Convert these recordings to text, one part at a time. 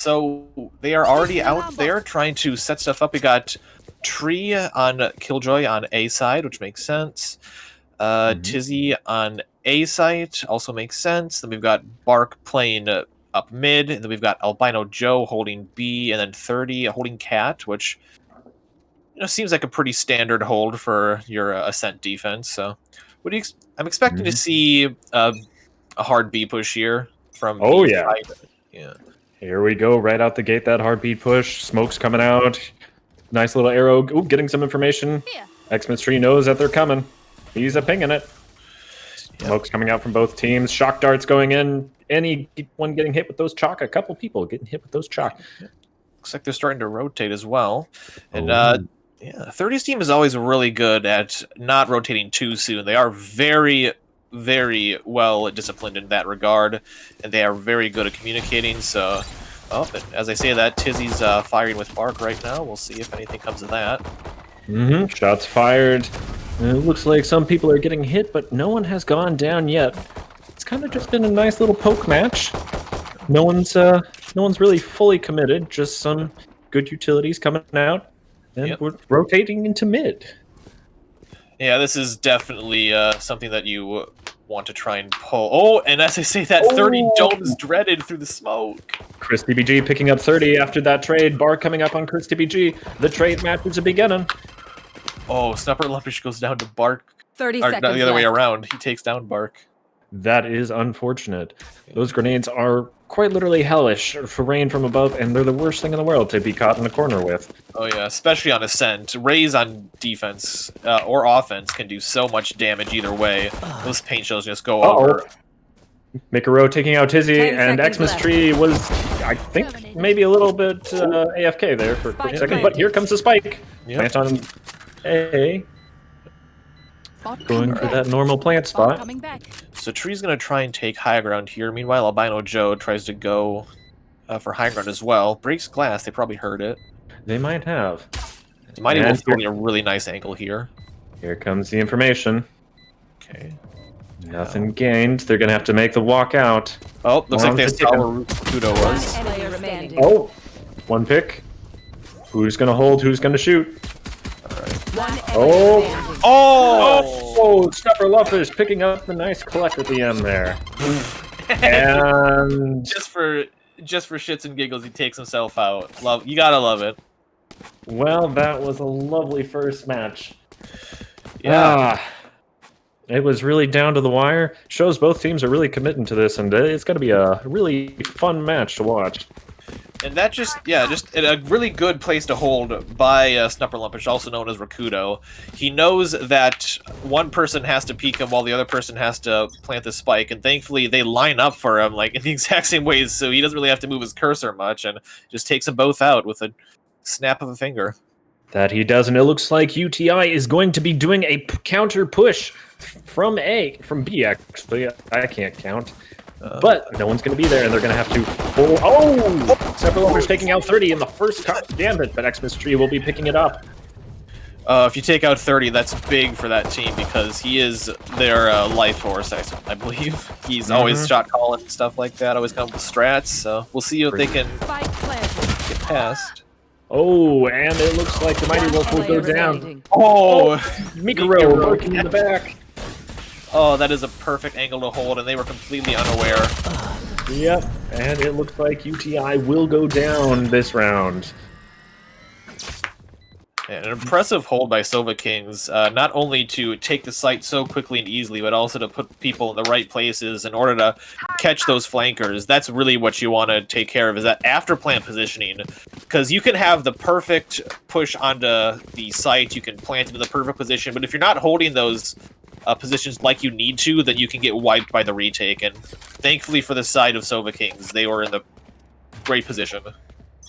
So they are already out there trying to set stuff up. We got Tree on Killjoy on A side, which makes sense. Tizzy on A site also makes sense. Then we've got Bark playing up mid, and then we've got Albino Joe holding B, and then 30 holding Cat, which seems like a pretty standard hold for your Ascent defense. So, what do you? I'm expecting to see a hard B push here from. Oh B yeah, side. Yeah. Here we go, right out the gate. That heartbeat push, smoke's coming out. Nice little arrow. Ooh, getting some information. Xmas Tree knows that they're coming. He's a pinging it. Smoke's coming out from both teams. Shock darts going in. Anyone getting hit with those chalk? A couple people getting hit with those chalk. Looks like they're starting to rotate as well. And yeah, 30's team is always really good at not rotating too soon. They are very, very well disciplined in that regard, and they are very good at communicating. So, and as I say that, Tizzy's firing with Bark right now. We'll see if anything comes of that. Shots fired. It looks like some people are getting hit, but no one has gone down yet. It's kind of just been a nice little poke match. No one's really fully committed. Just some good utilities coming out, and we're rotating into mid. Yeah, this is definitely something that you want to try and pull. Oh, and as I say that, 30 domes dreaded through the smoke. Chris DBG picking up 30 after that trade. Bar coming up on Chris DBG. The trade match is beginning. Oh, Snupper Lumpish goes down to Bark. 30 seconds not the other way left. around. He takes down Bark. That is unfortunate. Those grenades are quite literally hellish for rain from above, and they're the worst thing in the world to be caught in a corner with. Oh yeah, especially on Ascent. Rays on defense or offense can do so much damage either way. Those paint shells just go over. Mikaro taking out Tizzy, and Xmas Tree was, I think, maybe a little bit AFK there for a quick second, but here comes the spike. Plant on A. Going for that normal plant spot. So Tree's going to try and take high ground here. Meanwhile, Albino Joe tries to go for high ground as well. Breaks glass. They probably heard it. They might have. Mighty Wolf holding a really nice angle here. Here comes the information. Okay. Nothing gained. They're going to have to make the walk out. Oh, looks like they saw where Kudo was. Oh, one pick. Who's going to hold? Who's going to shoot? Oh, Snupper Lumpish picking up the nice collect at the end there. And just for shits and giggles, he takes himself out. You gotta love it. Well, that was a lovely first match. Yeah. It was really down to the wire. Shows both teams are really committing to this, and it's going to be a really fun match to watch. And that just a really good place to hold by Snupper Lumpish, also known as Rakudo. He knows that one person has to peek him while the other person has to plant the spike, and thankfully they line up for him like in the exact same ways, so he doesn't really have to move his cursor much, and just takes them both out with a snap of a finger. That he does, and it looks like UTI is going to be doing a counter push from B, actually. I can't count. But no one's going to be there, and they're going to have to pull. Oh! Snupper Lumpish taking out 30 in the first cut. Damn it, but Xmas Tree will be picking it up. If you take out 30, that's big for that team because he is their life force, I believe. He's always shot calling and stuff like that, always come with strats, so we'll see if they can get past. Oh, and it looks like the Mighty Wolf will go down. Oh! Mikaro working in the back. Oh, that is a perfect angle to hold, and they were completely unaware. Yep, and it looks like UTI will go down this round. And an impressive hold by Sova Kings, not only to take the site so quickly and easily, but also to put people in the right places in order to catch those flankers. That's really what you want to take care of, is that after plant positioning, because you can have the perfect push onto the site, you can plant into the perfect position, but if you're not holding those positions like you need to, then you can get wiped by the retake, and thankfully for the side of Sova Kings, they were in the great position.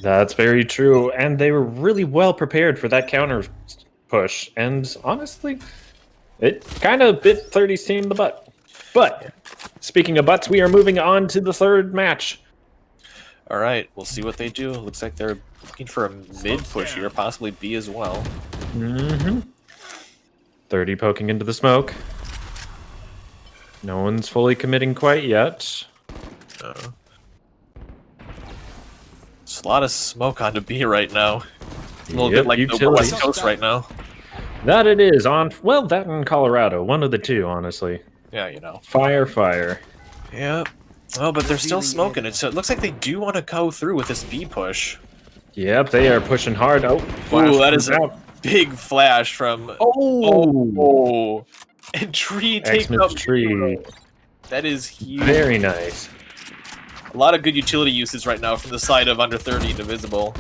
That's very true, and they were really well prepared for that counter push, and honestly, it kind of bit 30's team in the butt. But, speaking of butts, we are moving on to the third match. Alright, we'll see what they do. Looks like they're looking for a mid-push here, possibly B as well. 30 poking into the smoke. No one's fully committing quite yet. There's a lot of smoke on the B right now. A little Yep, bit like the utilities. West Coast right now. That it is on. Well, that in Colorado, one of the two, honestly. Yeah, you know. Fire. Yeah. Oh, but they're still smoking it, so it looks like they do want to go through with this B push. Yep, they are pushing hard. Oh, Ooh, that is out. a big flash from... Oh! And Tree takes Xmas up Tree. That is huge. Very nice. A lot of good utility uses right now from the side of under 30 Divisible.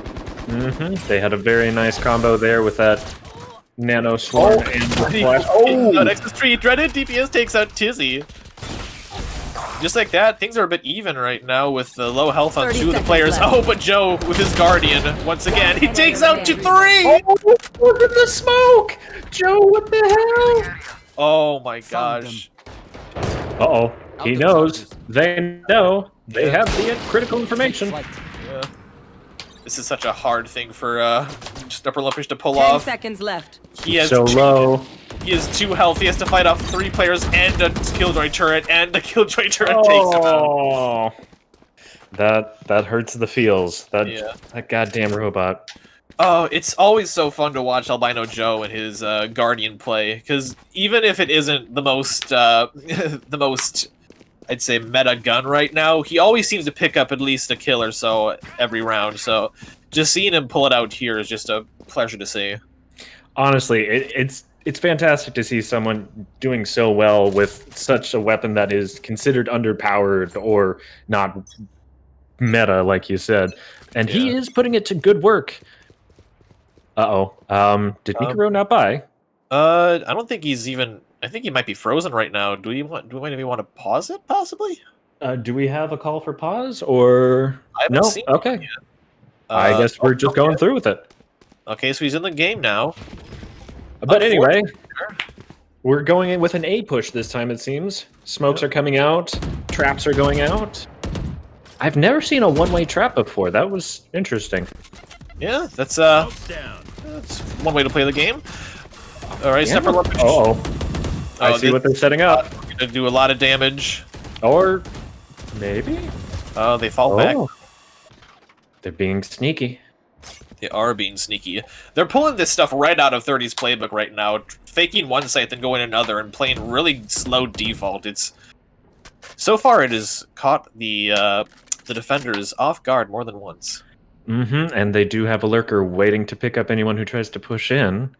They had a very nice combo there with that Nano Swarm and the flash. Oh! Xmas Tree, Dreaded DPS takes out Tizzy. Just like that, things are a bit even right now with the low health on 2 of the players. Left. Oh, but Joe with his Guardian, once again, he takes out 3! Oh, look at the smoke! Joe, what the hell? Oh my gosh. Uh-oh. He knows. They know. They have the critical information. Yeah. This is such a hard thing for Upper Lumpish to pull 10 off. seconds left. He has So low. He is 2 health. He has to fight off 3 players and a Killjoy turret, and the Killjoy turret takes him out. Oh, that hurts the feels. Yeah. That goddamn robot. Oh, it's always so fun to watch Albino Joe and his Guardian play, because even if it isn't the most, I'd say, meta gun right now, he always seems to pick up at least a kill or so every round. So just seeing him pull it out here is just a pleasure to see. Honestly, it's fantastic to see someone doing so well with such a weapon that is considered underpowered or not meta, like you said. And he is putting it to good work. Did Mikuro not buy? I don't think he's even... I think he might be frozen right now. Do we maybe want to pause it, possibly? Do we have a call for pause, or... I haven't seen it okay. yet. I guess we're just going through with it. Okay, so he's in the game now. But anyway, we're going in with an A push this time, it seems. Smokes are coming out. Traps are going out. I've never seen a one-way trap before. That was interesting. Yeah, that's one way to play the game. All right, Snapper Lumpish. I see what they're setting up. Gonna do a lot of damage. Or maybe? Oh, they fall back. They're being sneaky. They are being sneaky. They're pulling this stuff right out of 30's playbook right now, faking one site, then going another, and playing really slow default. It's so far it has caught the defenders off guard more than once. And they do have a lurker waiting to pick up anyone who tries to push in.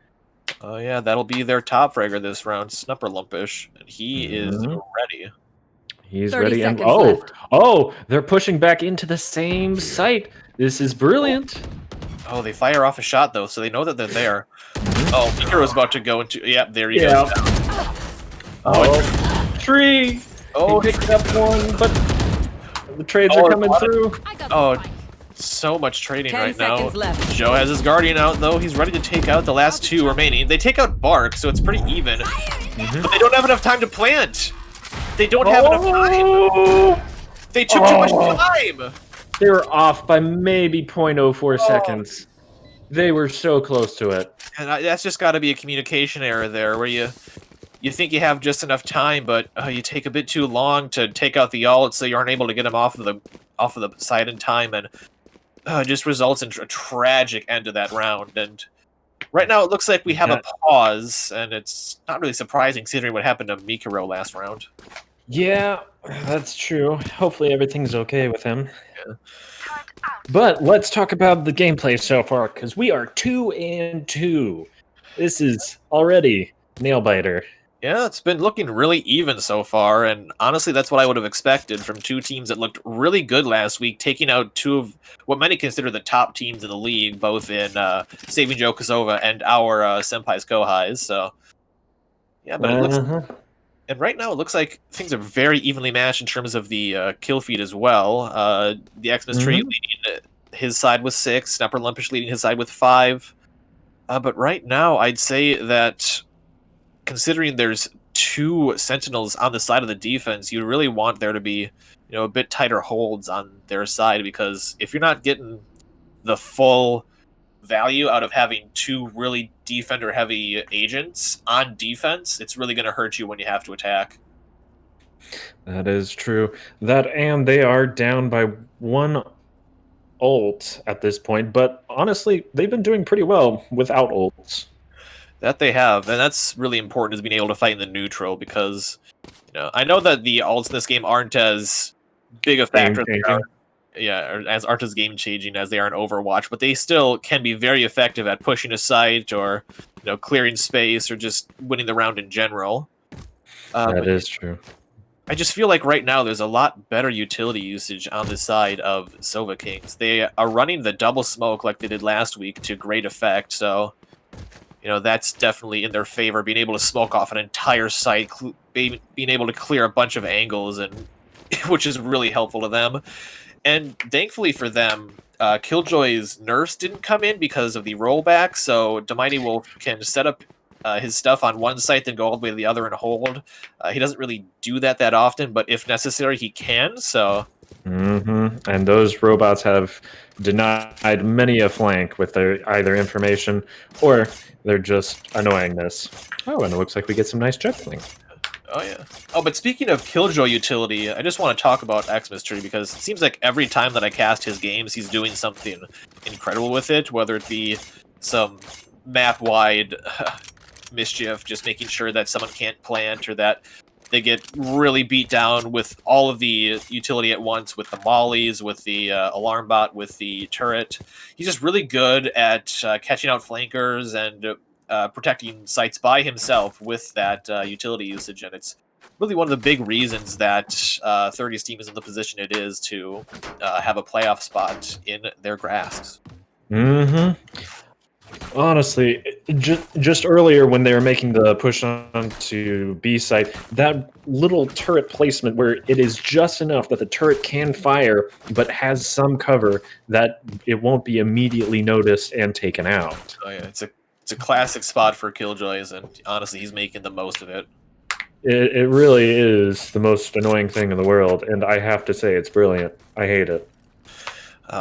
Oh yeah, that'll be their top fragger this round, Snapper Lumpish, and he is ready. He's 30 ready, and seconds left. they're pushing back into the same site. This is brilliant. Oh, they fire off a shot though, so they know that they're there. Oh, Mikuro's about to go into. Yeah, there he goes. Down. Oh, Tree. Oh, he picked up one, but the trades are coming through. Oh, so much trading 10 right now. seconds left. Joe has his Guardian out though. He's ready to take out the last 2 remaining. They take out Bark, so it's pretty even. But they don't have enough time to plant. They don't have enough time. They took too much time. They were off by maybe 0.04 seconds. They were so close to it. And that's just got to be a communication error there, where you think you have just enough time, but you take a bit too long to take out the ult, so you aren't able to get them off of the side in time, and just results in a tragic end to that round. And right now, it looks like we have a pause, and it's not really surprising considering what happened to Mikuro last round. Yeah, that's true. Hopefully everything's okay with him. Yeah. But let's talk about the gameplay so far, because we are 2-2. This is already nail-biter. Yeah, it's been looking really even so far, and honestly, that's what I would have expected from 2 teams that looked really good last week, taking out 2 of what many consider the top teams in the league, both in Saving Joe Kosova and our Senpai's Kohais. So, yeah, but it looks. And right now, it looks like things are very evenly matched in terms of the kill feed as well. The Xmas Tree leading his side with 6, Snapper Lumpish leading his side with 5. But right now, I'd say that considering there's 2 Sentinels on the side of the defense, you really want there to be, a bit tighter holds on their side, because if you're not getting the full value out of having 2 really defender-heavy agents on defense, it's really going to hurt you when you have to attack. That is true. That, and they are down by 1 ult at this point, but honestly, they've been doing pretty well without ults. That they have, and that's really important, is being able to fight in the neutral, because I know that the ults in this game aren't as big a factor. Or aren't as game changing as they are in Overwatch, but they still can be very effective at pushing a site or clearing space or just winning the round in general. That is true. I just feel like right now there's a lot better utility usage on the side of Sova Kings. They are running the double smoke like they did last week to great effect, so that's definitely in their favor, being able to smoke off an entire site, being able to clear a bunch of angles, and which is really helpful to them. And thankfully for them, Killjoy's nerfs didn't come in because of the rollback, so Mighty Wolf can set up his stuff on one site, then go all the way to the other and hold. He doesn't really do that often, but if necessary, he can, so... And those robots have denied many a flank with their either information or they're just annoyingness. Oh, and it looks like we get some nice juggling. Oh, yeah. Oh, but speaking of Killjoy utility, I just want to talk about Xmas Tree, because it seems like every time that I cast his games, he's doing something incredible with it, whether it be some map-wide mischief, just making sure that someone can't plant, or that they get really beat down with all of the utility at once, with the mollies, with the alarm bot, with the turret. He's just really good at catching out flankers and protecting sites by himself with that utility usage, and it's really one of the big reasons that 30's team is in the position it is to have a playoff spot in their grasps. Honestly, just earlier when they were making the push on to B site, that little turret placement where it is just enough that the turret can fire, but has some cover that it won't be immediately noticed and taken out. Oh yeah, it's a classic spot for Killjoys, and honestly, he's making the most of it. It really is the most annoying thing in the world, and I have to say it's brilliant. I hate it.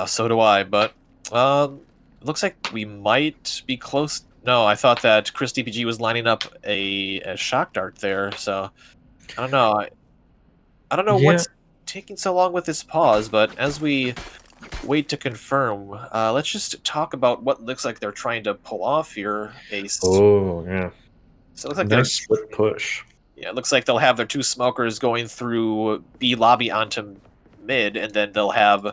So do I, but it looks like we might be close. No, I thought that Chris DPG was lining up a shock dart there, so I don't know. I don't know what's taking so long with this pause, but as we wait to confirm, let's just talk about what looks like they're trying to pull off here, Ace. Oh, yeah. So it looks like nice split push. Yeah, it looks like they'll have their two smokers going through B lobby onto mid, and then they'll have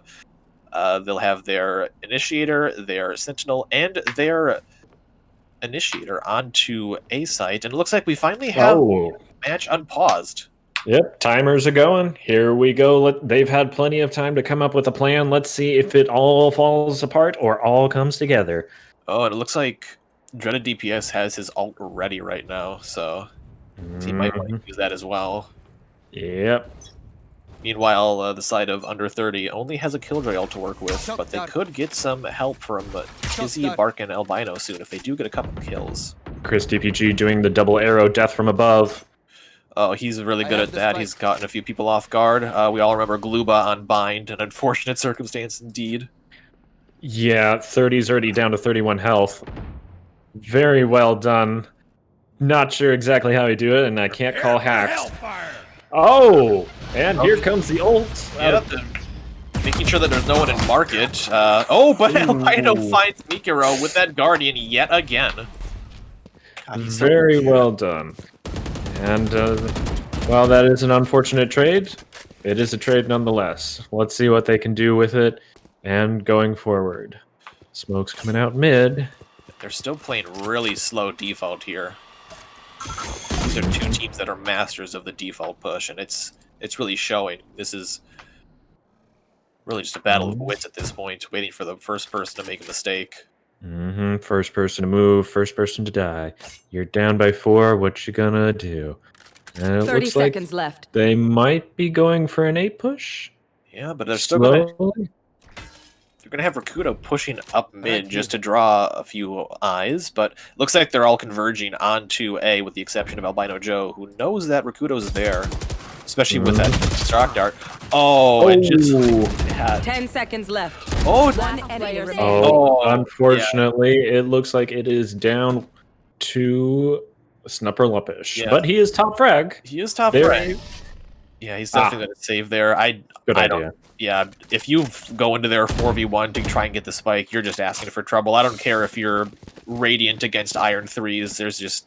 their initiator, their sentinel, and their initiator onto A site, and it looks like we finally have match unpaused. Yep, timers are going. Here we go. They've had plenty of time to come up with a plan. Let's see if it all falls apart or all comes together. Oh, and it looks like Dreaded DPS has his ult ready right now, so he might want to use that as well. Yep. Meanwhile, the side of under 30 only has a Killjoy ult to work with, but they could get some help from Tizzy, Bark, and Albino soon if they do get a couple kills. Chris DPG doing the double arrow death from above. Oh, he's really good at that. He's gotten a few people off guard. We all remember Gluba on Bind, an unfortunate circumstance indeed. Yeah, 30's already down to 31 health. Very well done. Not sure exactly how he do it, and I can't call hacks. Oh, and here comes the ult. Yep, making sure that there's no one in market. But Albino finds Mikiro with that Guardian yet again. God, very well done. And, while that is an unfortunate trade, it is a trade nonetheless. Let's see what they can do with it, and going forward. Smoke's coming out mid. They're still playing really slow default here. These are two teams that are masters of the default push, and it's really showing. This is really just a battle of wits at this point, waiting for the first person to make a mistake. First person to move, first person to die. You're down by 4, what you gonna do? And it 30 looks seconds like left. They might be going for an 8 push. Yeah, but they're still gonna have Rakuto pushing up mid just to draw a few eyes, but looks like they're all converging onto A, with the exception of Albino Joe, who knows that Rakuto's there, especially with that shock dart. Oh, and just 10 seconds left. Oh, one enemy remaining. Unfortunately, it looks like it is down to Snupper Lumpish. Yeah. But he is top frag. He is top frag. Yeah, he's definitely going to save there. Good I idea. don't. Yeah, if you go into their 4v1 to try and get the spike, you're just asking for trouble. I don't care if you're Radiant against Iron 3s.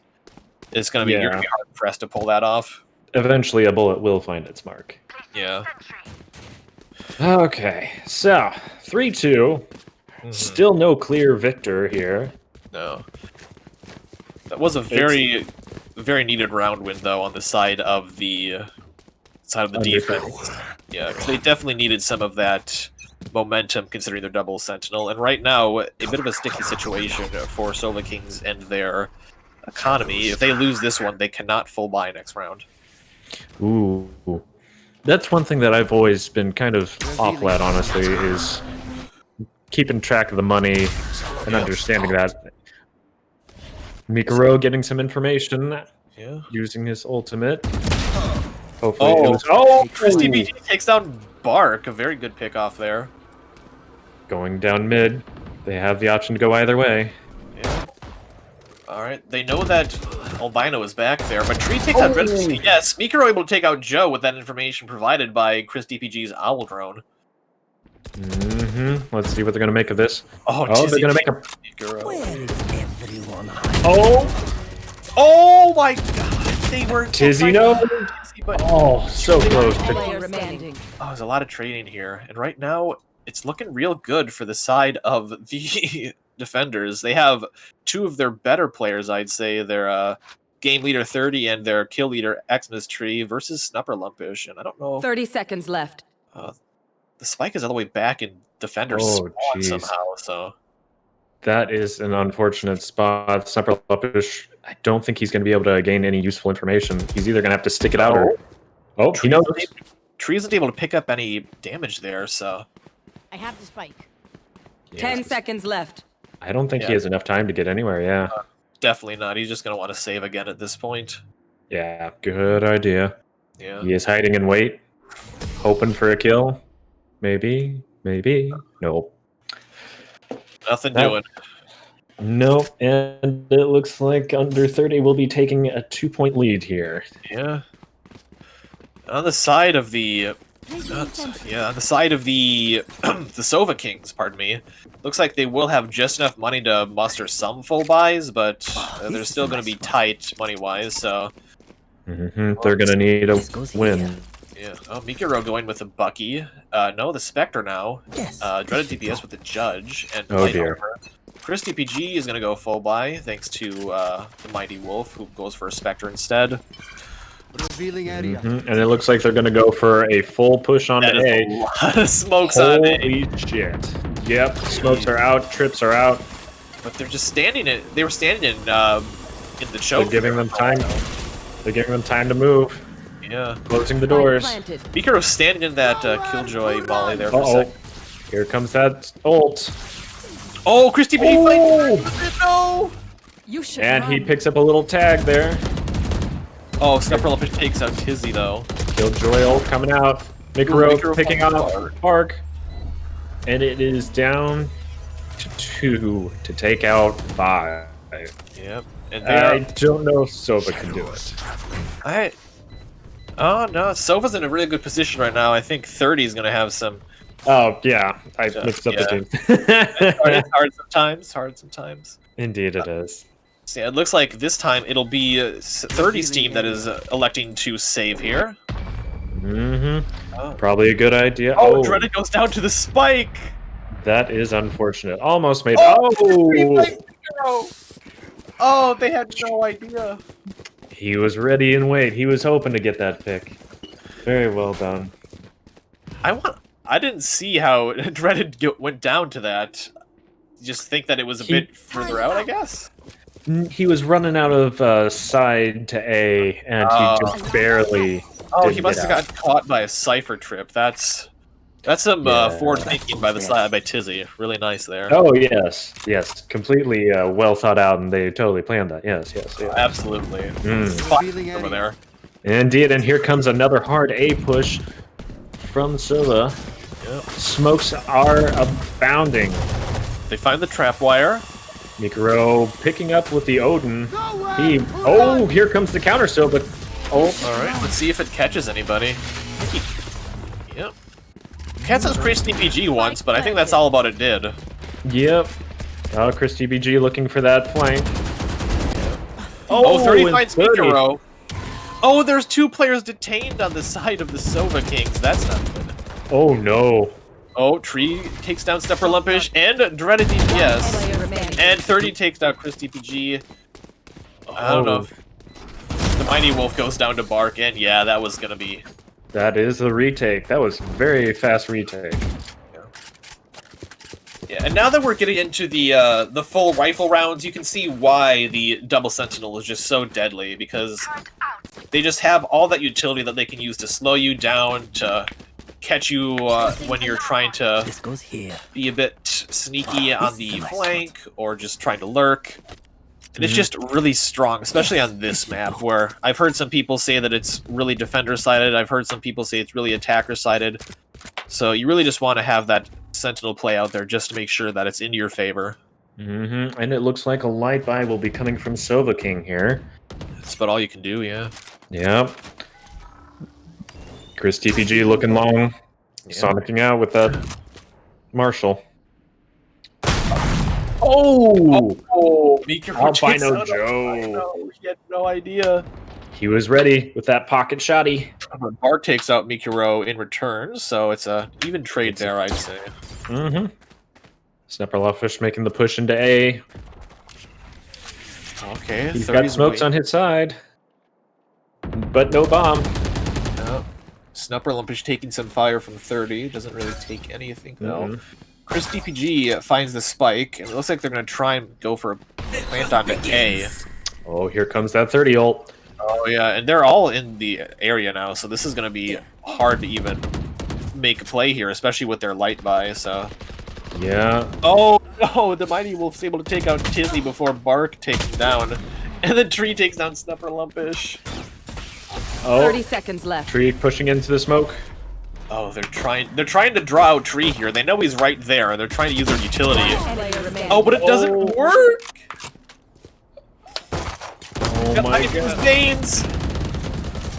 It's going to be, you're going to be hard pressed to pull that off. Eventually, a bullet will find its mark. Yeah. Okay, so 3-2. Still no clear victor here. No. That was a very needed round win though on the side of the defense. Yeah, 'cause they definitely needed some of that momentum considering their double sentinel, and right now a bit of a sticky situation for Sova Kings and their economy. If they lose this one, they cannot full buy next round. Ooh. That's one thing that I've always been kind of awful at, honestly, is keeping track of the money and understanding that. Mikaro getting some information, using his ultimate. Hopefully it was... Christy BG takes down Bark. A very good pick off there. Going down mid. They have the option to go either way. Yeah. Alright, they know that Albino is back there, but Tree takes out Red. Yes, Mikaro able to take out Joe with that information provided by Chris DPG's Owl Drone. Let's see what they're gonna make of this. Oh, they're gonna make a... Oh my god! They were Tizzy, no! Oh, so close. Oh, there's a lot of trading here, and right now it's looking real good for the side of the defenders. They have two of their better players, I'd say. Their game leader 30 and their kill leader Xmas Tree versus Snupper Lumpish, and I don't know. 30 seconds left. The spike is all the way back in defender spawn somehow. So that is an unfortunate spot. Snupper Lumpish, I don't think he's going to be able to gain any useful information. He's either going to have to stick it out or... Oh, he knows. Tree isn't able to pick up any damage there, so... I have the spike. 10 seconds left. I don't think he has enough time to get anywhere, definitely not. He's just going to want to save again at this point. Yeah, good idea. Yeah. He is hiding in wait, hoping for a kill. Maybe, maybe. Nope. Nothing doing. Nope, and it looks like under 30 will be taking a 2-point lead here. Yeah. On the side of the... on the side of the the Sova Kings, pardon me, looks like they will have just enough money to muster some full buys, but they're still going to be tight money-wise, so... They're going to need a win. Yeah. Oh, Mikaro going with the Bucky. No, the Spectre now. Dreaded DPS with the Judge. And dear. Chris DPG is going to go full buy, thanks to the Mighty Wolf, who goes for a Spectre instead. Revealing area. And it looks like they're going to go for a full push on A. A lot of smokes on A. Holy shit. Yep, smokes are out, trips are out. But they're just standing in. They were standing in the choke. They're giving them time. They're giving them time to move. Yeah. Closing the doors. Mikaro's standing in that Killjoy volley there for a second. Here comes that ult. Oh, Christy B fights. No. You should and he picks up a little tag there. Oh, Snupper Lumpish takes out Tizzy though. Killjoy ult coming out. Mikaro picking off Park. And it is down to 2 to take out 5. Yep. And I don't know if Sova can do it. Oh no, Sova's in a really good position right now. I think 30 is gonna have some. Oh yeah, I mixed up the team. It's hard sometimes. Indeed, it is. So yeah, it looks like this time it'll be 30's team that is electing to save here. Probably a good idea. Oh, Dreaded goes down to the spike. That is unfortunate. Almost made. Oh, they had no idea. He was ready and wait. He was hoping to get that pick. Very well done. I didn't see how Dreaded went down to that. Just think that it was a bit further out, I guess. He was running out of side to A, and he just barely. Oh, he must have gotten caught by a cipher trip. That's some forward thinking by Tizzy. Really nice there. Oh yes, completely well thought out, and they totally planned that. Yes. Absolutely. Over there. Indeed, and here comes another hard A push from Sova. Yep. Smokes are abounding. They find the trap wire. Mikaro picking up with the Odin. Here comes the counter Sova. All right, let's see if it catches anybody. Yep. Cat says Chris DPG once, but I think that's all about it did. Yep. Oh, Chris TBG looking for that flank. Oh, 30 and finds 30. Mikuro. Oh, there's 2 players detained on the side of the Sova Kings. That's not good. Oh no. Oh, Tree takes down Stepper Lumpish and Dreaded DPS. And 30 takes down Chris DPG. I don't know if the Mighty Wolf goes down to Bark, and yeah, that was gonna be... That is a retake. That was very fast retake. Yeah, and now that we're getting into the full rifle rounds, you can see why the Double Sentinel is just so deadly, because they just have all that utility that they can use to slow you down, to catch you when you're trying to be a bit sneaky on the flank, or just trying to lurk. And it's just really strong, especially on this map, where I've heard some people say that it's really defender-sided, I've heard some people say it's really attacker-sided. So you really just want to have that Sentinel play out there just to make sure that it's in your favor. And it looks like a light buy will be coming from Sova King here. That's about all you can do, yeah. Yep. Chris TPG looking long, sonicking out with that Marshall. Oh, Albino Joe. He had no idea. He was ready with that pocket shotty. Bart takes out Mikuro in return, so it's a even trade there, I'd say. Snapper Lawfish making the push into A. Okay, He's got smokes on his side, but no bomb. No. Snapper Lumpish taking some fire from 30. Doesn't really take anything, though. Chris DPG finds the spike, and it looks like they're going to try and go for a plant onto A. Oh, here comes that 30 ult. Oh, yeah, and they're all in the area now, so this is going to be hard to even make a play here, especially with their light buy, so... Yeah. Oh, no, the Mighty Wolf's able to take out Tizzy before Bark takes him down, and then Tree takes down Snapper Lumpish. Oh, 30 seconds left. Tree pushing into the smoke. Oh, they're trying to draw out Tree here. They know he's right there, and they're trying to use their utility. Oh, but it doesn't work! Oh my god. Veins!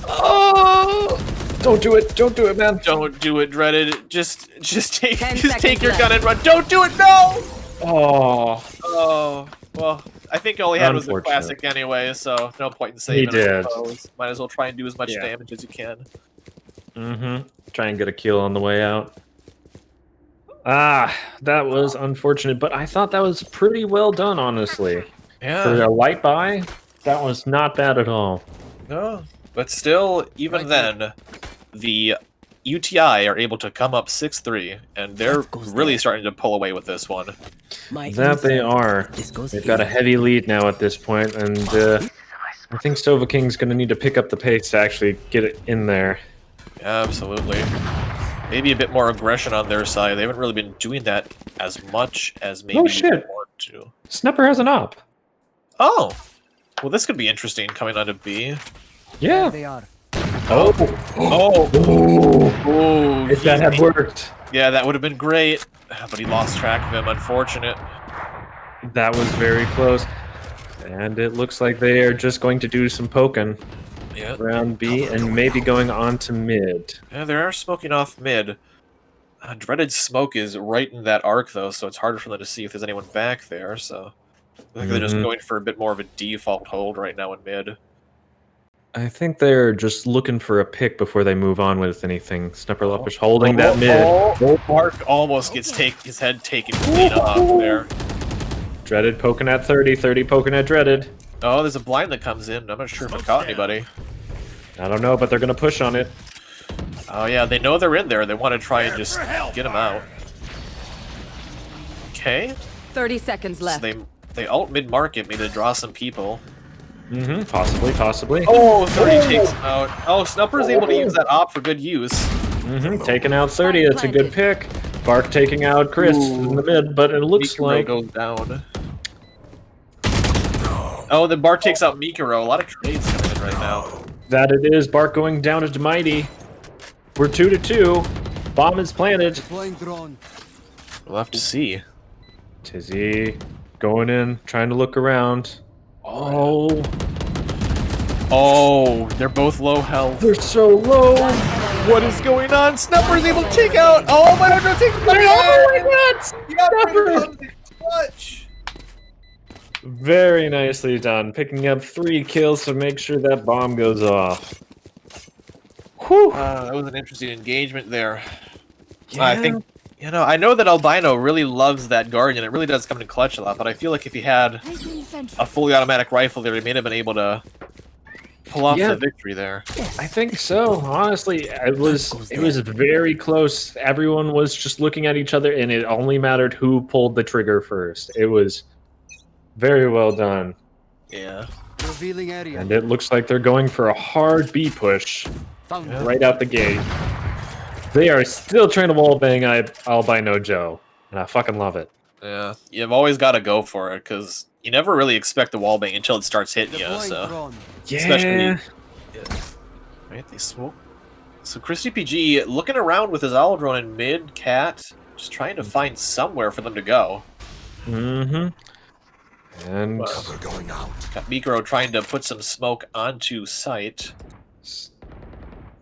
Oh! Don't do it, man. Don't do it, Dreaded. Just take your left. gun and run. Don't do it, no! Oh. Oh, well, I think all he had was the Unfortunate. classic anyway, so no point in saving He did. him. Might as well try and do as much damage as you can. Try and get a kill on the way out. Ah, that was unfortunate, but I thought that was pretty well done, honestly. Yeah. For a light buy, that was not bad at all. No, but still, even then, the UTI are able to come up 6-3, and they're really starting to pull away with this one. That they are. They've got a heavy lead now at this point, and I think Sova King's going to need to pick up the pace to actually get it in there. Absolutely. Maybe a bit more aggression on their side. They haven't really been doing that as much as maybe they want to. Snapper has an op. Oh! Well, this could be interesting coming out of B. Yeah. They are. Oh. Oh! If that had worked. Yeah, that would have been great. But he lost track of him, unfortunate. That was very close. And it looks like they are just going to do some poking. Yeah. Around B and maybe going on to mid. Yeah, they are smoking off mid. Dreaded smoke is right in that arc, though, so it's harder for them to see if there's anyone back there, so... I think they're just going for a bit more of a default hold right now in mid. I think they're just looking for a pick before they move on with anything. Snapper Luppish holding that mid. Mark almost gets his head taken clean off there. Dreaded poking at 30, 30 poking at Dreaded. Oh, there's a blind that comes in. I'm not sure if it caught anybody. I don't know, but they're going to push on it. Oh yeah, they know they're in there. They want to try and just get them out. Okay. 30 seconds left. So they ult mid-market, maybe to draw some people. Possibly. Oh, 30 takes him out. Oh, Snupper's able to use that op for good use. Taking out 30, that's a good pick. Bark taking out Chris in the mid, but it looks Mikuro like... goes down. Oh, then Bark takes out Mikuro. A lot of trades coming in right now. That it is. Bark going down to Mighty. We're 2-2. Bomb is planted. Deploying drone. We'll have to see. Tizzy going in, trying to look around. Oh, Oh, they're both low health. they're so low. What is going on? Snupper is able to take out. Oh my God! Take oh my God! Snupper clutch. Very nicely done, picking up 3 kills to make sure that bomb goes off. Whew. That was an interesting engagement there. Yeah. I think, I know that Albino really loves that Guardian. It really does come in clutch a lot, but I feel like if he had a fully automatic rifle there, he may have been able to pull off the victory there. I think so. Honestly, it was very close. Everyone was just looking at each other, and it only mattered who pulled the trigger first. It was very well done. Yeah. Revealing area. And it looks like they're going for a hard B push right out the gate. They are still trying to wallbang Albino Joe, and I fucking love it. Yeah, you've always got to go for it, because you never really expect the wallbang until it starts hitting you, so... Yeah. Especially... Right, they smoke. So Chris DPG looking around with his olive drone in mid, Cat, just trying to find somewhere for them to go. Mm-hmm. And... going out. Got Mikro trying to put some smoke onto site.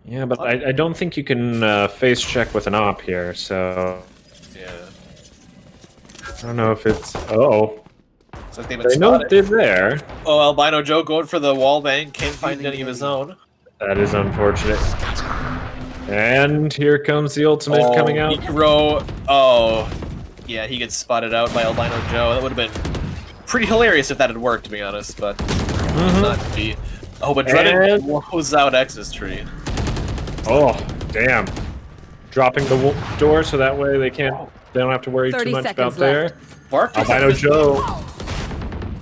Yeah, but I don't think you can face check with an op here, so... Yeah. I don't know if it's... Uh-oh. Looks like they've been They know spotted. they're there. Oh, Albino Joe going for the wallbang. Can't find any of his own. That is unfortunate. And here comes the ultimate coming out. Mikro. Oh. Yeah, he gets spotted out by Albino Joe. That would have been pretty hilarious if that had worked, to be honest, but not to be. Oh, but Dreaded blows out X's tree. Oh, damn. Dropping the door so that way they don't have to worry too much about there. Bark Albino Joe.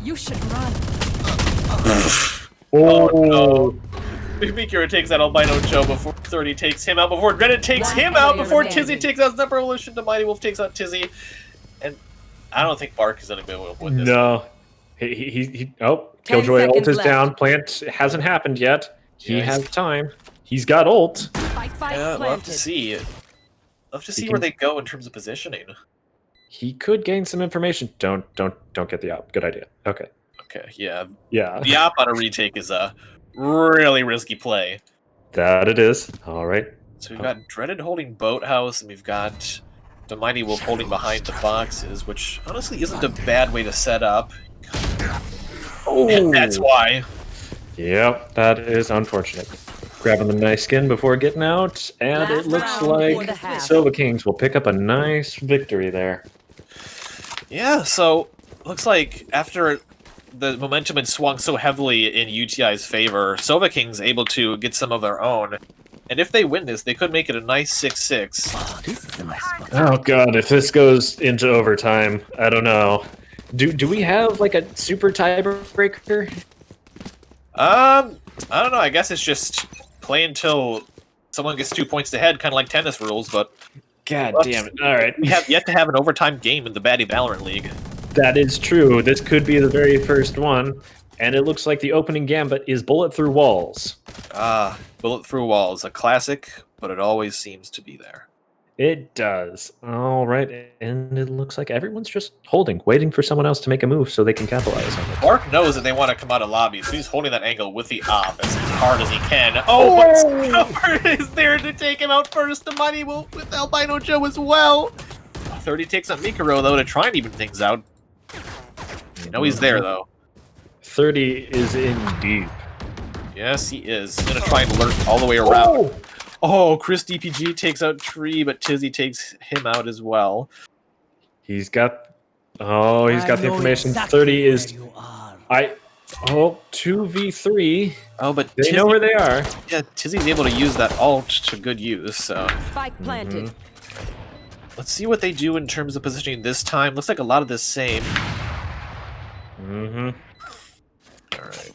You should run. Oh, no. Mikro takes out Albino Joe before 30 takes him out, before Dreaded takes him out, before Tizzy takes out Snapper Evolution, to Mighty Wolf takes out Tizzy. And I don't think Bark is going to be able to win this. No. Killjoy ult is down. Plant hasn't happened yet. He has time. He's got ult. Yeah, we'll have to see. Love to see where they go in terms of positioning. He could gain some information. Don't get the op. Good idea. Okay. Okay, yeah. Yeah. The op on a retake is a really risky play. That it is. All right. So we've got Dreaded holding Boathouse, and we've got the Mighty Wolf holding behind the boxes, which honestly isn't a bad way to set up. Oh, and that's why. Yep, that is unfortunate. Grabbing the nice skin before getting out, and it looks like Silva Kings will pick up a nice victory there. Yeah, so looks like after the momentum had swung so heavily in UTI's favor, Silva Kings able to get some of their own. And if they win this, they could make it a nice 6-6. Oh, this is a nice spot. Oh god, if this goes into overtime, I don't know. Do we have like a super tiebreaker? I don't know. I guess it's just play until someone gets 2 points ahead, kind of like tennis rules. But God damn it! All right, we have yet to have an overtime game in the Baddy Valorant League. That is true. This could be the very first one, and it looks like the opening gambit is bullet through walls. Bullet through walls, a classic, but it always seems to be there. It does. All right, and it looks like everyone's just holding, waiting for someone else to make a move so they can capitalize on it. Mark knows that they want to come out of lobby, so he's holding that angle with the op as hard as he can. Oh, but Scupper is there to take him out first. The Mighty Wolf with Albino Joe as well. 30 takes on Mikaro, though, to try and even things out. You know he's there, though. 30 is in deep. Yes, he is. He's going to try and lurk all the way around. Oh, Chris DPG takes out Tree, but Tizzy takes him out as well. He's got the information. 30 is 2v3. Oh, but they know where they are. Yeah, Tizzy's able to use that ult to good use, so. Spike planted. Let's see what they do in terms of positioning this time. Looks like a lot of the same. Alright.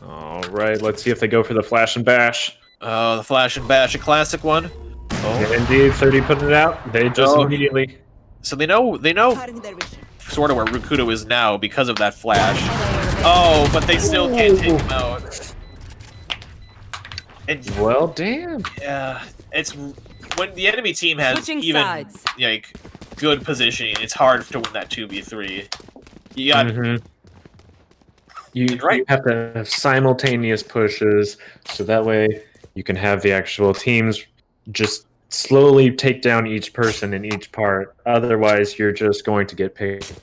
Alright, let's see if they go for the flash and bash. Oh, the flash and bash, a classic one. Oh. Yeah, indeed, 30 putting it out. They just immediately. So they know sort of where Rukudo is now because of that flash. Oh, but they still can't take him out. Well, damn. Yeah, it's when the enemy team has Switching even sides. like good positioning. It's hard to win that 2v3. You got. You have to have simultaneous pushes, so that way you can have the actual teams just slowly take down each person in each part. Otherwise, you're just going to get picked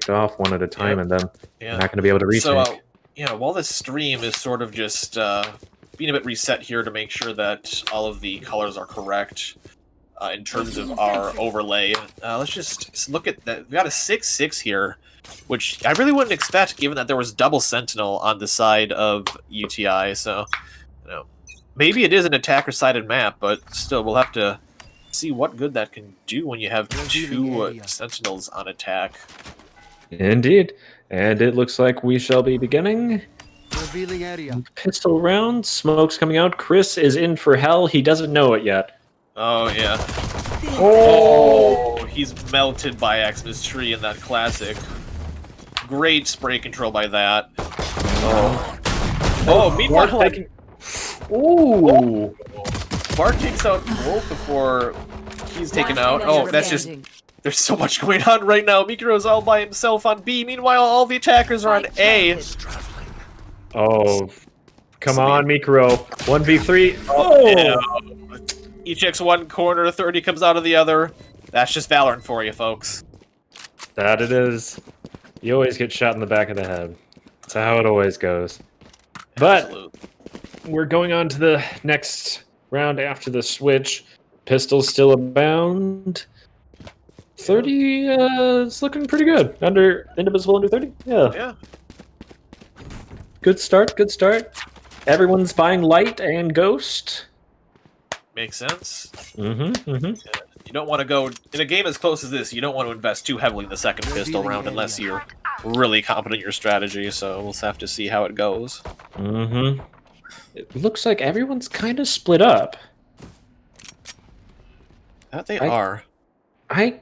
off one at a time, and then you're not going to be able to retake. So, while this stream is sort of just being a bit reset here to make sure that all of the colors are correct in terms of our overlay, let's just look at that. We got a 6-6 here, which I really wouldn't expect given that there was double Sentinel on the side of UTI, so, maybe it is an attacker-sided map, but still, we'll have to see what good that can do when you have two Sentinels on attack. Indeed. And it looks like we shall be beginning. Revealing area. Pistol round. Smoke's coming out. Chris is in for hell. He doesn't know it yet. Oh, yeah. Oh, he's melted by Xmas Tree in that classic. Great spray control by that. Oh, meanwhile, ooh. Bart takes out Wolf before he's taken out. Oh, that's just... There's so much going on right now. Mikuro's all by himself on B. Meanwhile, all the attackers are on A. Oh, come on, Mikuro. 1v3. Oh! Each X one corner, 30 comes out of the other. That's just Valorant for you, folks. That it is. You always get shot in the back of the head. That's how it always goes. But Absolutely. We're going on to the next round after the switch. Pistols still abound. 30 it's looking pretty good. Indivisible under 30? Yeah. Good start, good start. Everyone's buying Light and Ghost. Makes sense. Mm-hmm, mm-hmm. You don't want to go... In a game as close as this, you don't want to invest too heavily in the second pistol round unless you're really confident in your strategy, so we'll have to see how it goes. Mm-hmm. It looks like everyone's kind of split up. That they are. I'm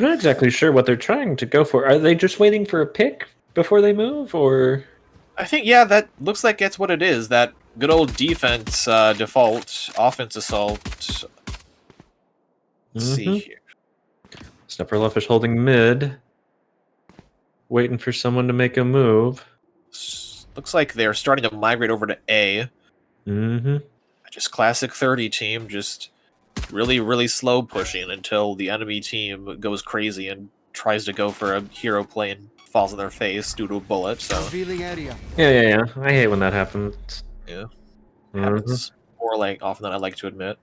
not exactly sure what they're trying to go for. Are they just waiting for a pick before they move, or? I think, yeah, that looks like it's what it is. That good old defense default, offense assault. Let's see here. Snapperluffish holding mid. Waiting for someone to make a move. Looks like they're starting to migrate over to A. Mm-hmm. Just classic 30 team, just really, really slow pushing until the enemy team goes crazy and tries to go for a hero play and falls in their face due to a bullet, so... Revealing area. Yeah. I hate when that happens. Yeah. Happens more often than I like to admit.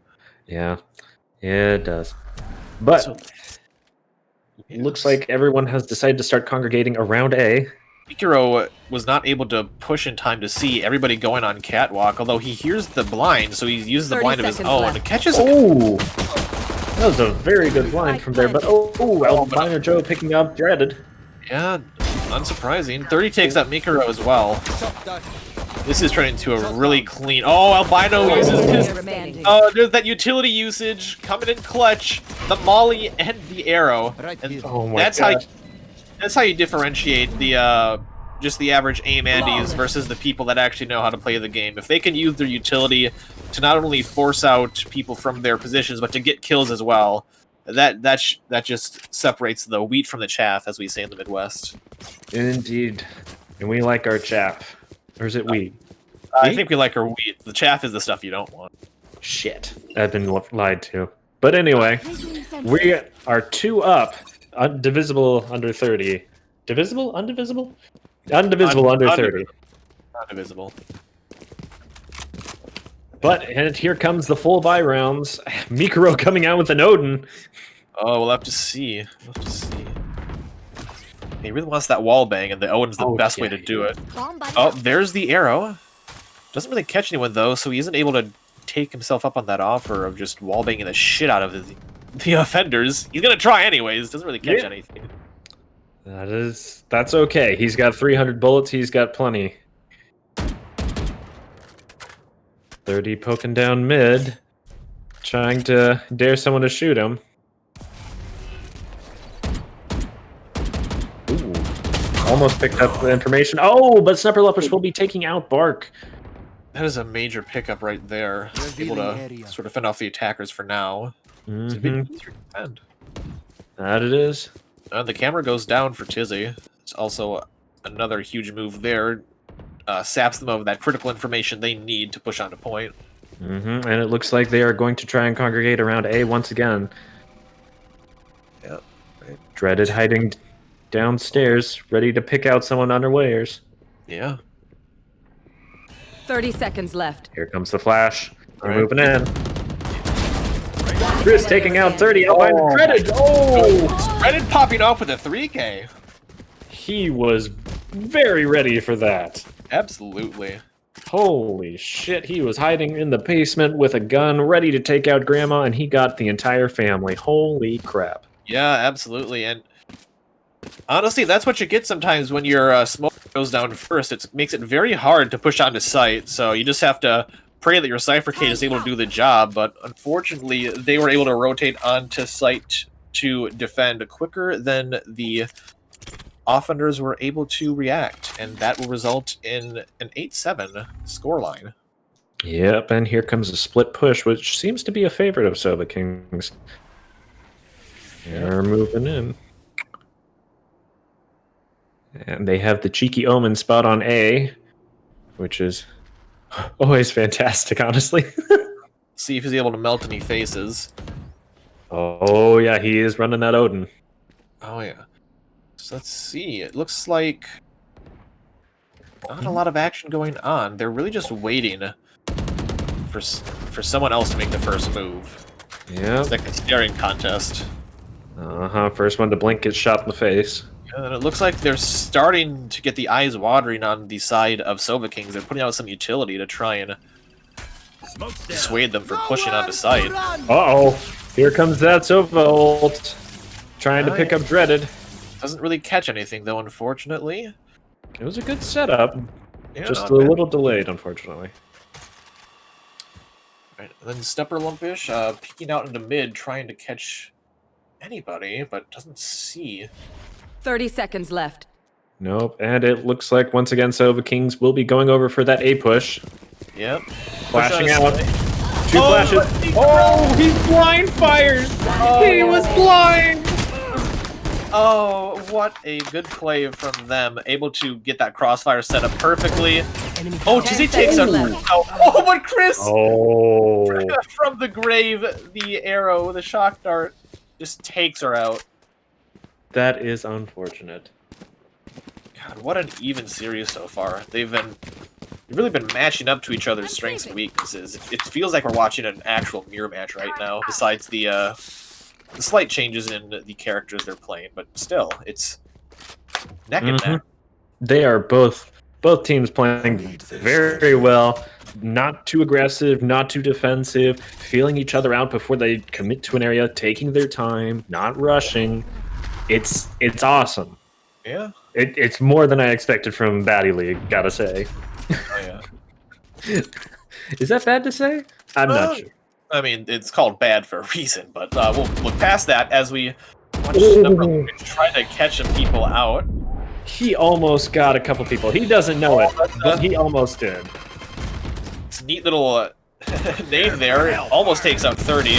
Yeah, it does. But So, looks like everyone has decided to start congregating around A. Mikuro was not able to push in time to see everybody going on catwalk, although he hears the blind, so he uses the blind of his own and catches... Oh! That was a very good blind from there, but Albino Joe picking up Dreaded. Yeah, unsurprising. 30 takes out Mikuro as well. This is turning into a really clean... Oh, Albino uses his... Oh, there's that utility usage coming in clutch. The molly and the arrow. And Oh my that's God. That's how you differentiate the just the average aim Andes versus the people that actually know how to play the game. If they can use their utility to not only force out people from their positions, but to get kills as well, that just separates the wheat from the chaff, as we say in the Midwest. Indeed. And we like our chaff. Or is it wheat? I think we like our wheat. The chaff is the stuff you don't want. Shit. I've been lied to. But anyway, we are 2 up. Divisible under 30. Divisible? Undivisible? Undivisible under 30. Not divisible. And here comes the full buy rounds. Mikuro coming out with an Odin. Oh, we'll have to see. We'll have to see. He really wants that wall bang, and the Owen's the best way to do it. Oh, there's the arrow. Doesn't really catch anyone, though, so he isn't able to take himself up on that offer of just wall banging the shit out of the offenders. He's gonna try anyways. Doesn't really catch anything. That's okay. He's got 300 bullets. He's got plenty. 30 poking down mid, trying to dare someone to shoot him. Ooh, almost picked up the information. Oh, but Snapperluffish will be taking out Bark. That is a major pickup right there. Able to sort of fend off the attackers for now. It's a bit easier to defend. That it is. The camera goes down for Tizzy. It's also another huge move there. saps them of that critical information they need to push onto point. And it looks like they are going to try and congregate around A once again. Yep. Dreaded hiding downstairs, ready to pick out someone unawares. Yeah. 30 seconds left. Here comes the flash. They're All right. moving in. Chris taking out 30. Oh, Dreaded. Oh! Dreaded popping off with a 3K. He was very ready for that. Absolutely. Holy shit, he was hiding in the basement with a gun, ready to take out Grandma, and he got the entire family. Holy crap. Yeah, absolutely. And honestly, that's what you get sometimes when your smoke goes down first. It makes it very hard to push onto site, so you just have to pray that your Cyphercade is able to do the job, but unfortunately, they were able to rotate onto site to defend quicker than the offenders were able to react, and that will result in an 8-7 scoreline. Yep, and here comes a split push, which seems to be a favorite of Soba Kings. They're moving in. And they have the cheeky omen spot on A, which is always fantastic, honestly. See if he's able to melt any faces. Oh, yeah, he is running that Odin. Oh, yeah. So let's see. It looks like not a lot of action going on. They're really just waiting for someone else to make the first move. Yeah. It's like a staring contest. First one to blink gets shot in the face. And it looks like they're starting to get the eyes watering on the side of Sova Kings. They're putting out some utility to try and dissuade them from pushing onto site. Uh-oh. Here comes that Sova ult. Trying to pick up Dreaded. Doesn't really catch anything, though, unfortunately. It was a good setup. Yeah, Just not a bad. little delayed, unfortunately. Right, and then Stepper Lumpish peeking out into mid, trying to catch anybody, but doesn't see. 30 seconds left. Nope, and it looks like once again Sova Kings will be going over for that A push. Yep. Flashing Push out. on his Two flashes. but he- Oh, he's blind fired! He was blind! Oh, what a good play from them. Able to get that crossfire set up perfectly. Oh, Tizzy takes out. Oh, but Chris Oh. from the grave, the arrow, the shock dart, just takes her out. That is unfortunate. God, what an even series so far. They've really been matching up to each other's strengths and weaknesses. It feels like we're watching an actual mirror match right now, besides the slight changes in the characters they're playing, but still, it's neck and neck. They are both teams playing very well. Not too aggressive, not too defensive, feeling each other out before they commit to an area, taking their time, not rushing. It's awesome. Yeah. It's more than I expected from Baddy League, gotta say. Oh, yeah. Is that bad to say? I'm not sure. I mean, it's called bad for a reason, but we'll look past that as we watch Snubber try to catch some people out. He almost got a couple people. He doesn't know it, but he almost did. It's a neat little name there. It almost takes out 30.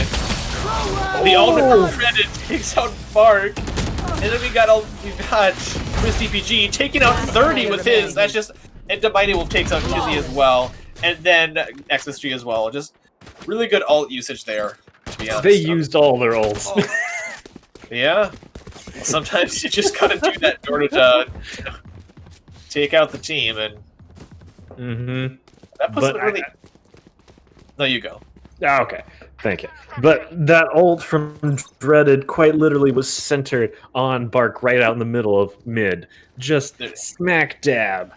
The ultimate credit takes out Bark. And then we got Chris DPG taking out 30 with his. That's just... And Demighty Wolf takes out Tizzy as well. And then XSG as well. Just really good ult usage there, to be honest. They used all their ults. Yeah. Sometimes you just gotta do that in order to take out the team, and that puts it really... No, you go. Okay, thank you. But that ult from Dreaded quite literally was centered on Bark right out in the middle of mid. Just smack dab.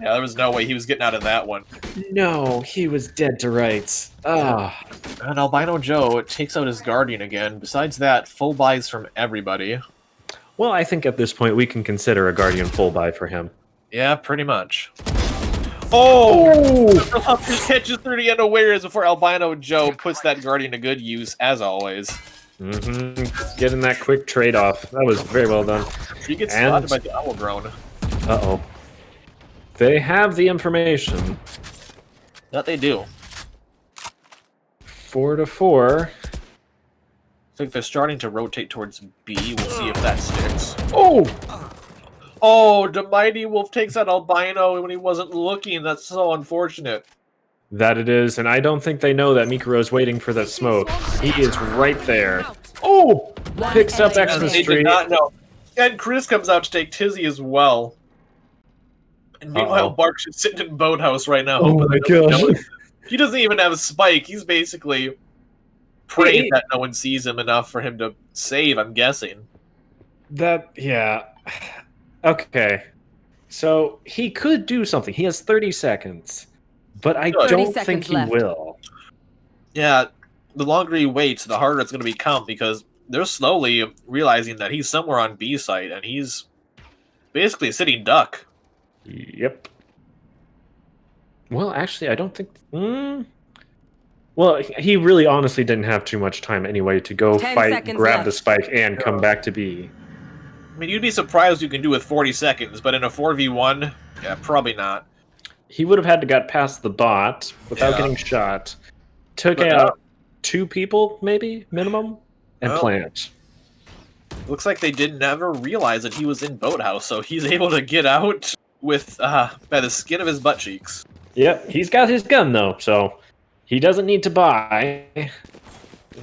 Yeah, there was no way he was getting out of that one. No, he was dead to rights. Ah. And Albino Joe takes out his Guardian again. Besides that, full buys from everybody. Well, I think at this point we can consider a Guardian full buy for him. Yeah, pretty much. Oh! His catches 30 unawares before Albino Joe puts that Guardian to good use, as always. Getting that quick trade-off. That was very well done. He gets spotted by the Owl Drone. Uh-oh. They have the information. That they do. 4-4. I think they're starting to rotate towards B. We'll see if that sticks. Oh! Oh, the Mighty Wolf takes out Albino when he wasn't looking. That's so unfortunate. That it is, and I don't think they know that Mikuro's waiting for that smoke. He is right there. Oh! Picks up enemy Xmas They tree. did not know. And Chris comes out to take Tizzy as well. And meanwhile, Uh-oh. Bark's just sitting in Boathouse right now. Oh but my they don't gosh. know it. He doesn't even have a spike. He's basically praying that no one sees him enough for him to save, I'm guessing. Yeah. Okay. So he could do something. He has 30 seconds. But I Good. 30 don't think seconds he left. will. Yeah, the longer he waits, the harder it's going to become because they're slowly realizing that he's somewhere on B site and he's basically a sitting duck. Yep. Well, actually, I don't think... Well, he really honestly didn't have too much time anyway to go 10 fight, seconds grab left. the spike, and come back to B. I mean, you'd be surprised what you can do with 40 seconds, but in a 4v1, yeah, probably not. He would have had to get past the bot without Yeah. getting shot. Took But, out 2 people, maybe, minimum, and Well. plant. Looks like they didn't ever realize that he was in Boathouse, so he's able to get out with by the skin of his butt cheeks. Yep, he's got his gun, though, so he doesn't need to buy. And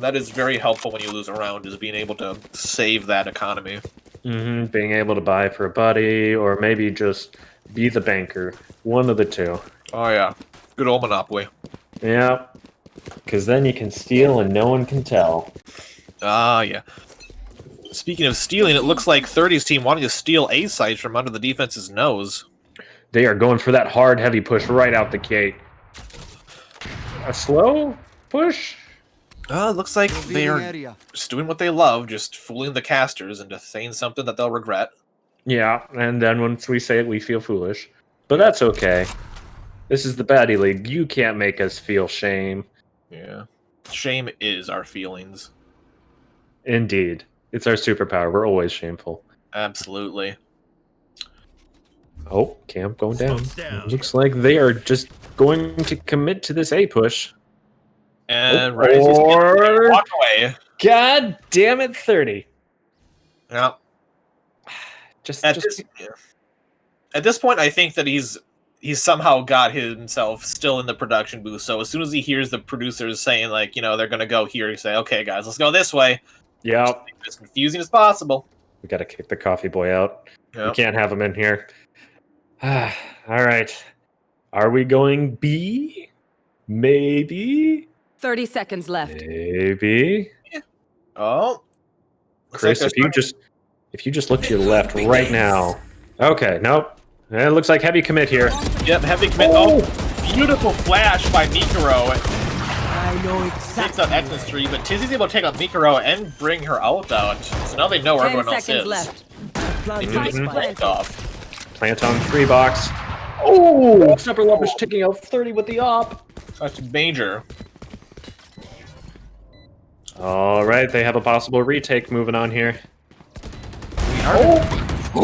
that is very helpful when you lose a round, is being able to save that economy. Being able to buy for a buddy, or maybe just be the banker. One of the two. Oh yeah, good old Monopoly. Yeah, because then you can steal and no one can tell. Ah, yeah. Speaking of stealing, it looks like 30's team wanting to steal A site from under the defense's nose. They are going for that hard, heavy push right out the gate. A slow push? It looks like they Revealing are area. just doing what they love, just fooling the casters into saying something that they'll regret. Yeah, and then once we say it, we feel foolish. But that's okay. This is the Baddy League. You can't make us feel shame. Yeah. Shame is our feelings. Indeed. It's our superpower. We're always shameful. Absolutely. Oh, camp going down. Looks like they are just going to commit to this A push. And right as he's getting walk away. God damn it, 30. Yeah. Just At this point, I think that he's somehow got himself still in the production booth. So as soon as he hears the producers saying, like, you know, they're going to go here, you say, okay, guys, let's go this way. yeah. As confusing as possible. We gotta kick the coffee boy out. Yep. We can't have him in here. All right. Are we going B? Maybe. 30 seconds left. Maybe. Oh. Looks Chris, like if you just look to your left right now. Okay, nope. It looks like heavy commit here. Yep, heavy commit. Oh, beautiful flash by Mikuro. I know Takes out Xmas tree, but Tizzy's able to take out Mikuro and bring her ult out. So now they know where 10 everyone else seconds is. left. They do this plant off. Plant on 3 box. Oh, Snapper Luppish taking out 30 with the op. That's major. All right, they have a possible retake moving on here. No! The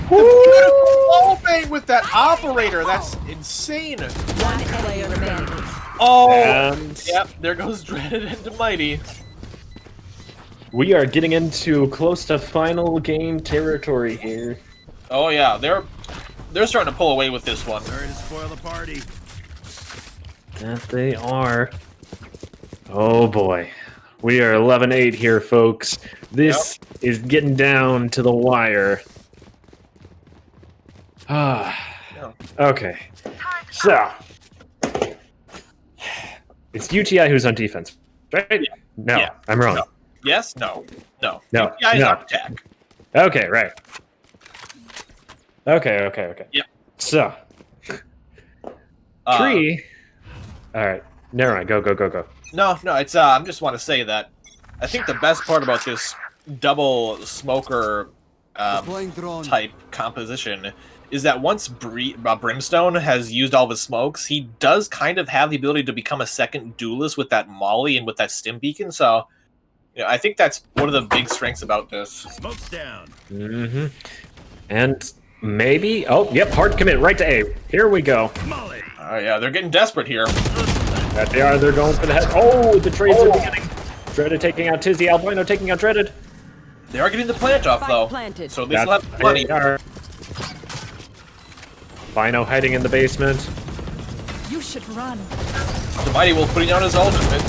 beautiful wall bang with that operator. That's insane. One player remaining. Oh, And yep. There goes Dreaded into Mighty. we are getting into close to final game territory here. Oh yeah, they're starting to pull away with this one. Sorry to spoil the party. That they are. Oh boy. We are 11-8 here, folks. This is getting down to the wire. Okay. So. It's UTI who's on defense, right? No, Yeah. I'm wrong. No. Yes? No. No. No, Guys no. on attack. Okay, right. Okay. Yep. So, Tree. All right. Never mind. Go. No, it's I just want to say that I think the best part about this double smoker Deploying drone. type composition is that once Brimstone has used all of his smokes, he does kind of have the ability to become a second duelist with that molly and with that stim beacon. So, you know, I think that's one of the big strengths about this. Smoke's down. Mm-hmm. And maybe. Oh, yep. Hard commit right to A. Here we go. Molly. Oh yeah, they're getting desperate here. That they are. They're going for the head. Oh, the trades are beginning. Dreaded taking out Tizzy. Albino taking out Dreaded. They are getting the plant off, though. Planted. So at least they'll have plenty. Bino hiding in the basement. You should run. The Mighty Wolf putting down his ultimate.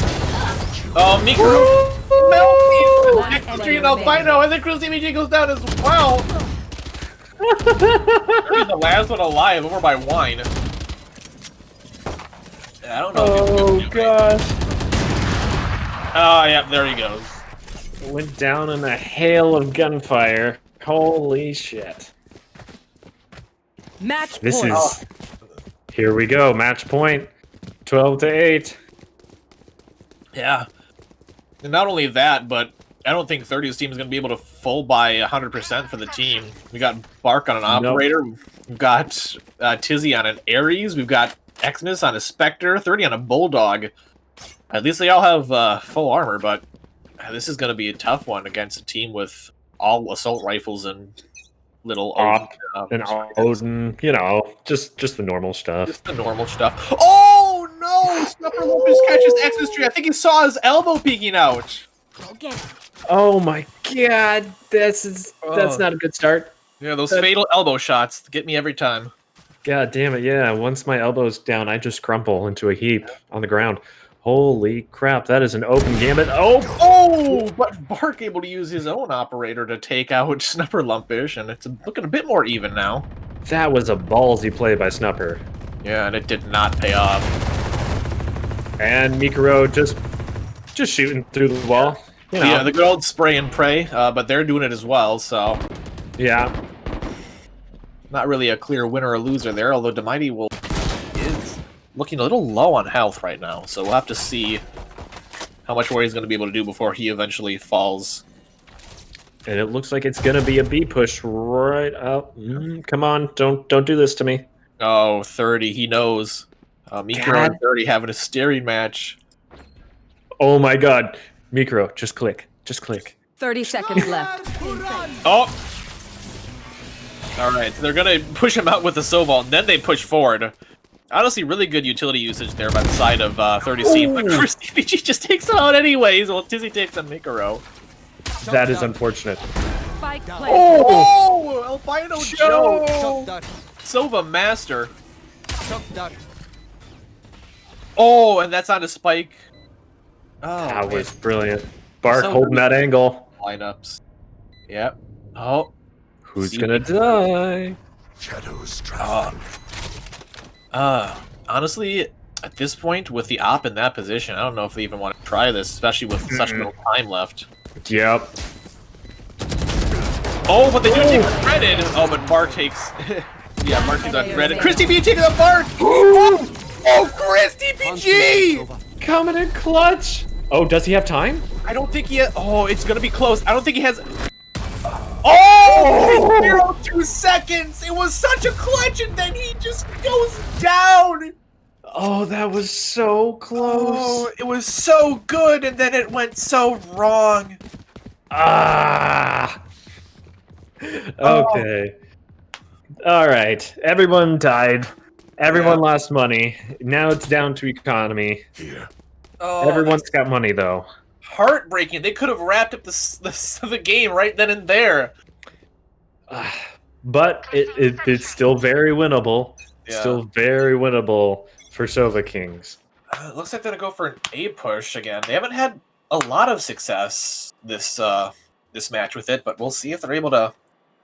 Oh, Mikuru melting the extreme albino, and then Christy BG goes down as well. He's the last one alive, over by wine. I don't know. Oh gosh! Oh, yeah, there he goes. Went down in a hail of gunfire. Holy shit! Match This point. is. Here we go. Match point. 12-8. Yeah. And not only that, but I don't think 30's team is going to be able to full buy 100% for the team. We got Bark on an Operator. Nope. We've got Tizzy on an Ares. We've got Xmas on a Spectre. 30 on a Bulldog. At least they all have full armor, but this is going to be a tough one against a team with all assault rifles and little and Odin, you know, just the normal stuff. Just the normal stuff. Oh no! Snupper Lopez catches Xmas tree. I think he saw his elbow peeking out. Go get it. Oh my god, that's not a good start. Yeah, those fatal elbow shots get me every time. God damn it, yeah. Once my elbow's down, I just crumple into a heap on the ground. Holy crap, that is an open gambit. Oh, but Bark able to use his own Operator to take out Snupper Lumpish, and it's looking a bit more even now. That was a ballsy play by Snupper. Yeah, and it did not pay off. And Mikuro just shooting through the wall. You know. Yeah, the good old spray and pray, but they're doing it as well, so... Yeah. Not really a clear winner or loser there, although Demighty is looking a little low on health right now, so we'll have to see how much more he's going to be able to do before he eventually falls. And it looks like it's going to be a B push right up. Come on, don't do this to me. Oh, 30, he knows. Mikuro and 30 having a staring match. Oh my god. Mikuro, just click. Just click. 30 seconds left. Oh! Alright, they're gonna push him out with the Sobal, and then they push forward. Honestly, really good utility usage there by the side of 30's team, but Chris DPG just takes him out anyways, while Tizzy takes on Mikuro. That is unfortunate. Spike play. Oh! Albino Joe! Sova Master. Oh, and that's on a spike. Oh, that was brilliant. Bark holding that angle. Lineups. Yep. Oh. Who's gonna die? Shadows traveling. Honestly, at this point, with the op in that position, I don't know if they even want to try this, especially with such little time left. Yep. Oh, but they do take the dreaded. Oh, but Bark takes... yeah, Bark takes on dreaded. Chris DPG taking the Bark! Oh, Chris DPG! Coming in clutch! Oh, does he have time? I don't think he has... Oh, it's gonna be close. I don't think he has... Oh! 0.02 seconds! It was such a clutch, and then he just goes down! Oh, that was so close. Oh, it was so good, and then it went so wrong. Ah! Okay. Alright, everyone died. Everyone lost money. Now it's down to economy. Here. Oh, Everyone's got money, though. Heartbreaking. They could have wrapped up the game right then and there. But it's still very winnable. Yeah. Still very winnable for Sova Kings. It looks like they're gonna go for an A push again. They haven't had a lot of success this match with it, but we'll see if they're able to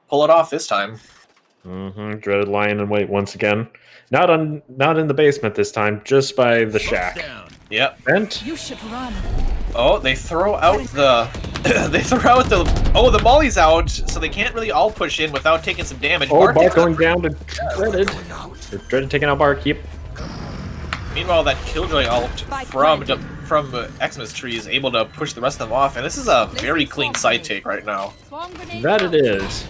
pull it off this time. Dreaded lying in wait once again. Not in the basement this time, just by the shack. Yep. Vent. You should run. Oh, they throw out the the molly's out, so they can't really all push in without taking some damage. Oh, Bark going down to Dreaded. Dreaded taking out Bark, yep. Meanwhile, that Killjoy ult from Xmas Tree is able to push the rest of them off, and this is a very clean side take right now. That it is.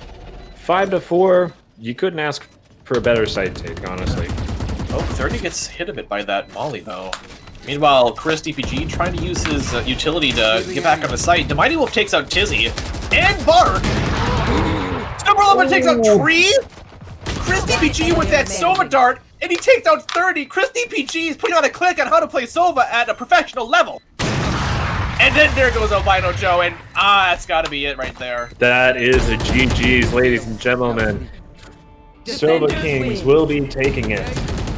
5-4. You couldn't ask for a better side take, honestly. Oh, 30 gets hit a bit by that molly, though. Meanwhile, Chris DPG trying to use his utility to get back on the site. The Mighty Wolf takes out Tizzy and Bark. Snowball takes out Tree. Chris DPG with that Sova dart, and he takes out 30. Chris DPG is putting on a click on how to play Sova at a professional level. And then there goes Albino Joe, and that's got to be it right there. That is a GG's, ladies and gentlemen. Sova Defenders Kings win. will be taking it.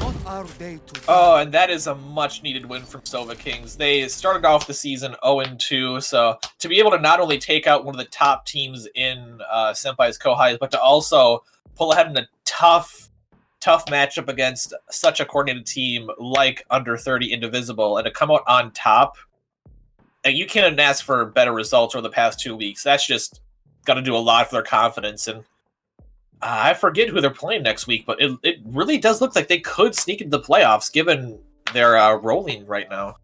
What are they to do? Oh, and that is a much-needed win from Sova Kings. They started off the season 0-2, so to be able to not only take out one of the top teams in Senpai's Kohais, but to also pull ahead in a tough matchup against such a coordinated team like Under 30 Indivisible, and to come out on top, and you can't ask for better results over the past 2 weeks. That's just got to do a lot for their confidence, and I forget who they're playing next week, but it really does look like they could sneak into the playoffs given their rolling right now.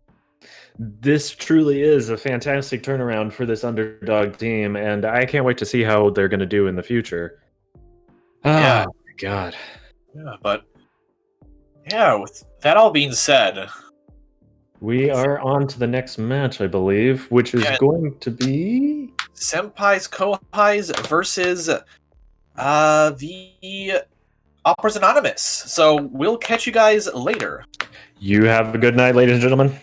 This truly is a fantastic turnaround for this underdog team, and I can't wait to see how they're going to do in the future. Yeah. Oh, my God. Yeah, but yeah, with that all being said, We are on to the next match, I believe, which is Yeah. going to be... Senpai's Kohais versus the Operas Anonymous. So we'll catch you guys later. You have a good night, ladies and gentlemen.